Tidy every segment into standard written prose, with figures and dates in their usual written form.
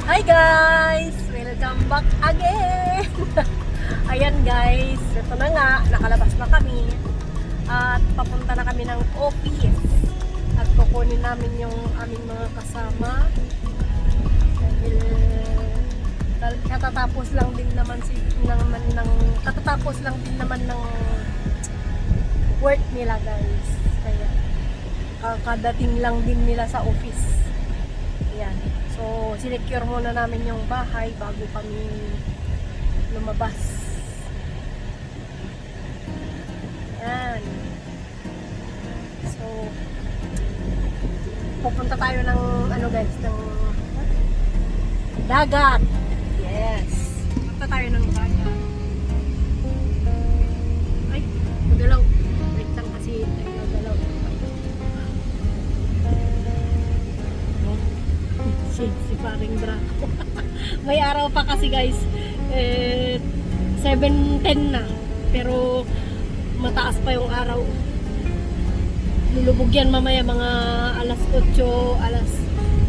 Hi guys! Welcome back again! Ayan guys, ito na nga, nakalabas na kami at papunta na kami ng office at kukunin namin yung aming mga kasama dahil katatapos lang din naman ng work nila guys, kaya kakadating lang din nila sa office. Ayan. So, sinecure muna namin yung bahay bago kami lumabas. Ayan. So, pupunta tayo ng ano guys, ng dagat. Yes. Pupunta tayo ng dagat. Ay, magalaw. Wait lang kasi tayo magalaw. Si paring Draco. May araw pa kasi guys, 7:10 na, pero mataas pa yung araw. Lulubog yan mamaya mga alas 8, alas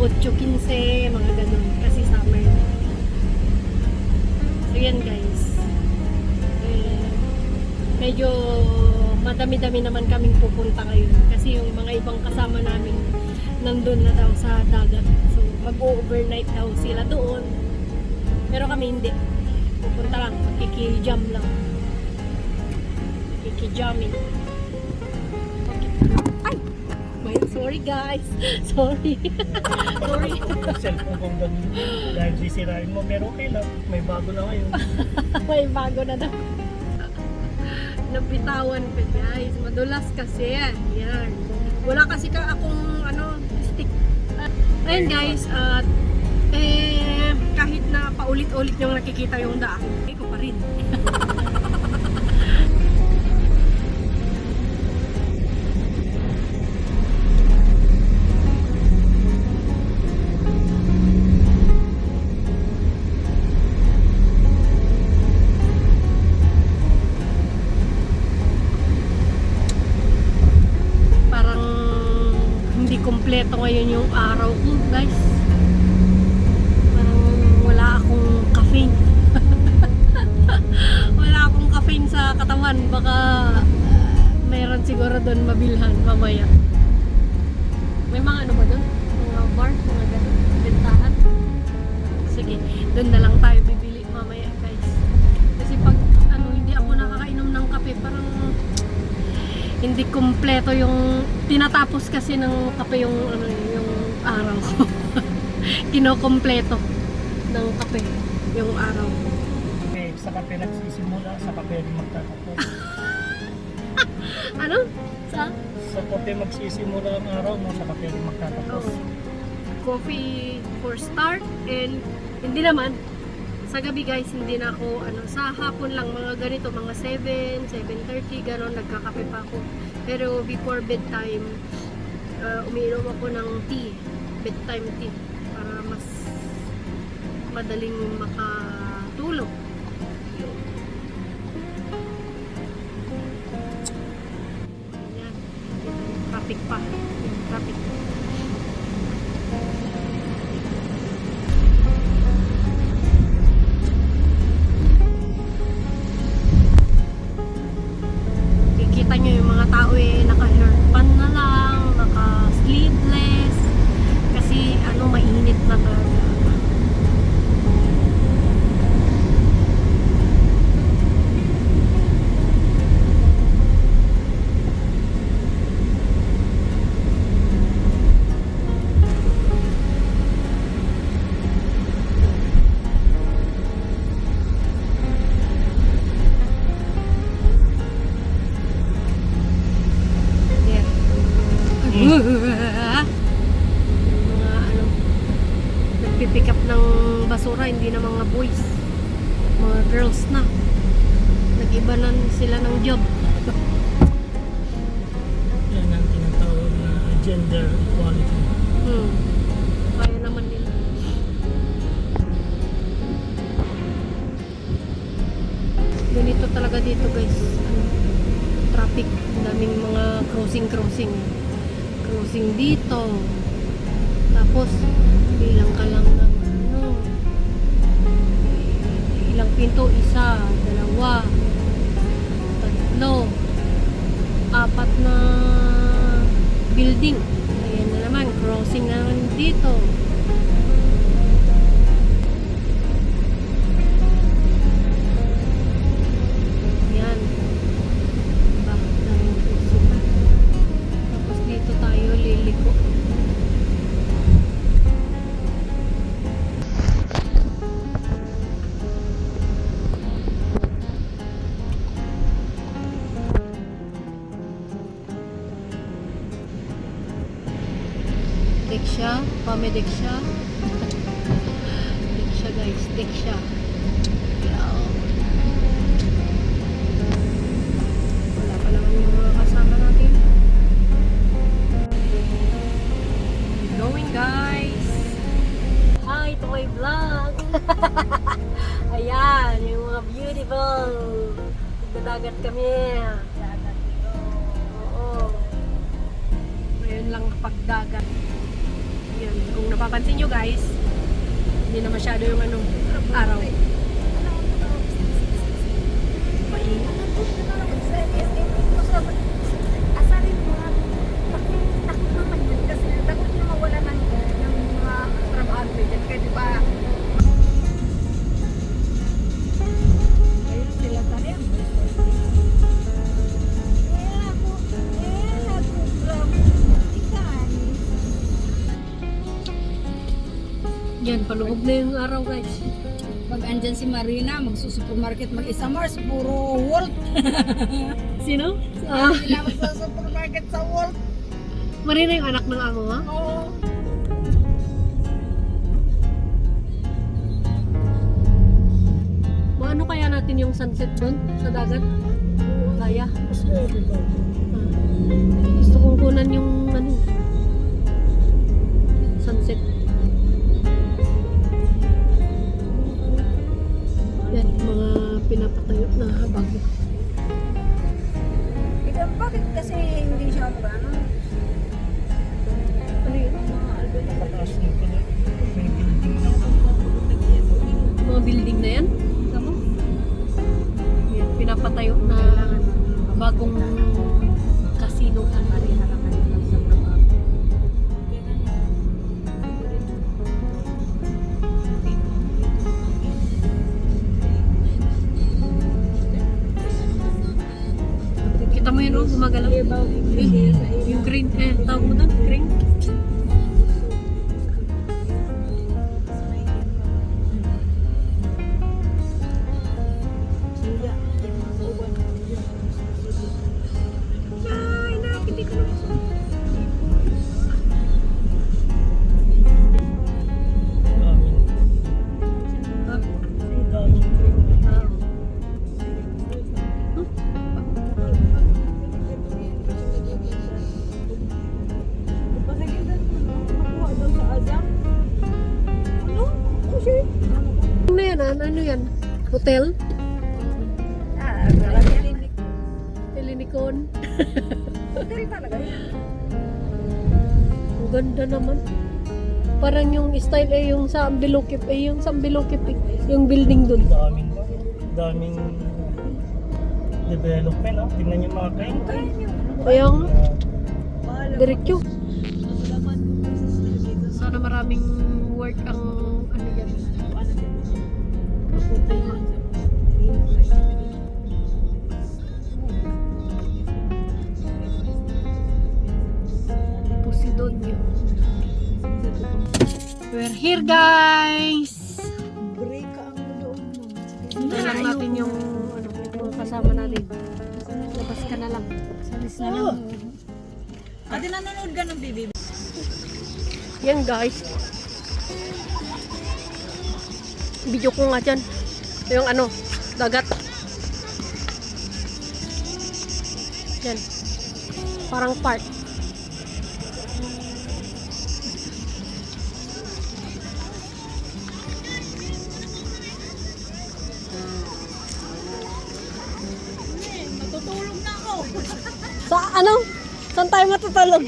8:15, mga ganun, kasi summer. So yan guys, medyo madami-dami naman kaming pupunta ngayon kasi yung mga ibang kasama namin nandun na daw sa dagat. So, mag-overnight daw sila doon. Pero kami hindi. Pupunta lang. Makikijam lang. Makikijamin. Okay. Ay! Sorry guys. Sorry. Sorry. Cellphone kong ganun. Dahil sisirain mo. Pero okay lang. May bago na ngayon. May bago na daw. Nabitawan pa guys. Madulas kasi. Yan. Wala kasi akong stick. Ayun guys, at kahit na paulit-ulit yung nakikita yung daan, ko pa rin. Parang hindi kumpleto ngayon yung araw ko guys. Parang wala akong caffeine. Wala akong caffeine sa katawan. Baka mayroon siguro doon mabilhan mamaya. May mga ano ba doon? Mga bar, mga ganun, bentahan. Sige, doon na lang tayo bibili mamaya guys. Kasi pag hindi ako nakakainom ng kape, parang hindi kumpleto yung tinatapos kasi ng kape yung yung araw ko. Kinokompleto ng kape yung araw. Okay, sa kape nagsisimula, sa kape rin magtatapos. Ano? Sa kape magsisimula ang araw mo, sa kape rin magtatapos. Oh, coffee for start, and hindi naman sa gabi guys, hindi na ako sa hapon lang, mga ganito, mga 7, 7:30 gano'n, nagkakape pa ako. Pero before bedtime, umiinom ako ng tea, bedtime tea, para mas madaling makatulog. Ayan, traffic pa, traffic. Kita nyo yung mga tao naka-hairpan na lang, naka-sleeveless, kasi mainit na talaga. Mga nagpipick up ng basura, hindi na mga boys, mga girls na, nag-iba na sila ng job. Yan ang tinatawag na gender equality. Kaya naman nila. Ganito talaga dito guys, traffic, daming mga crossing dito, tapos bilang ka lang ng Pamedeksha. Deksha guys, Deksha. Wow. Wala pa naman yung mga kasama natin. Going guys. Hi, ito may vlog. Ayan, yung mga beautiful. Nagdadagat kami. Oo. Ngayon lang pagdagat. Yan, kung napapansin nyo guys, hindi na masyado yung araw. Mainit. Asarin mo nga, takot naman yun kasi takot na mawala ng mga trabaho dyan. Kaya di ba, ayun sila tayo. Yan, palubog na yung araw guys. Pag andyan si Marina, magsusupermarket mag-isa Mars, puro Walt. Sino? Ah, Sila magsusupermarket sa Walt. Marina yung anak ng amo ha? Oo. Maano kaya natin yung sunset doon sa dagat? Kaya. Mas okay ba? Gusto kong kunan yung sunset. Yan, mga pinapatayo na bago. Ikaw, bakit kasi hindi siya ano? Ano yun? Mga album. Pataas din pala. May building na. Mga building na yan? Tama? Yan, pinapatayo na bagong casino. Kita mo yun, oh, gumagalaw. Yung crane, tawag mo doon, crane. Daming. Ah, Ang daming train. Ano yan, ano yan? Hotel? Helinicon? Hotel talaga yun. Ang ganda naman. Parang yung style yung sa Ambilokip, yung sa Ambilokip, yung building dun. Daming development, ah. Tingnan yung mga kain. Kaya nga, diretso. Sana maraming work ang ano yan. Posidonio. We're here guys! Break ka ang loob mo. Hintayin lang natin yung mga kasama natin. Labas ka na lang. Salis na lang. Ate, nanonood ka ng BBB? Yan guys. Video ko nga dyan. Yung dagat. Yan. Parang park. Matutulog na ako. Sa Saan tayo matutulog?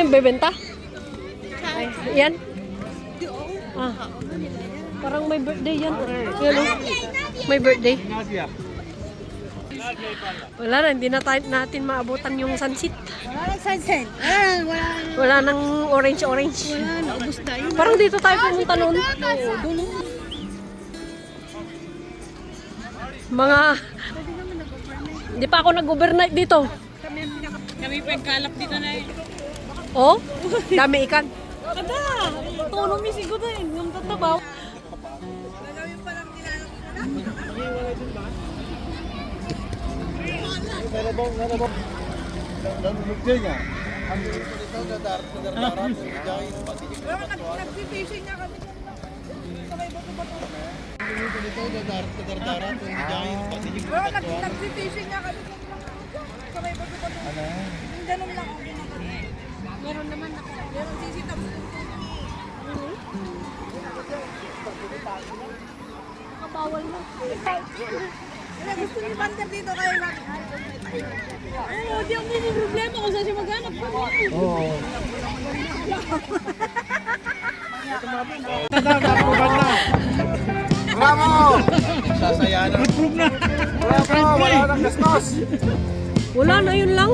Bebenta? Ay, yan? Ah. Parang may birthday yan. Yan, oh. May birthday. Wala na, hindi na natin maabutan yung sunset. Wala nang sunset. Wala nang orange-orange. Wala, naubos na yun. Parang dito tayo pumunta noon. Doon. Mga... Hindi pa ako nag-overnight dito. Kami pagkalap dito na eh. Oh, dami ikan. Kada! Tulong mi siguro eh. Yung tatabaw. Gagawin pa lang nilalak ko na. Nag-fishing nga kami. Sabay bato-bato. Nag-fishing nga kami. Sabay bato-bato. Ganun lang ako ginagawa. Meron naman ako. Meron sisita mo. Nakabawal na. Gusto ni Pander dito kayo lang. Oo, di ako may problema kung saan siya maghanap. Oo. Bravo! Sasayanan. Approve na. Bravo! Wala nang gastos. Wala na, yun lang.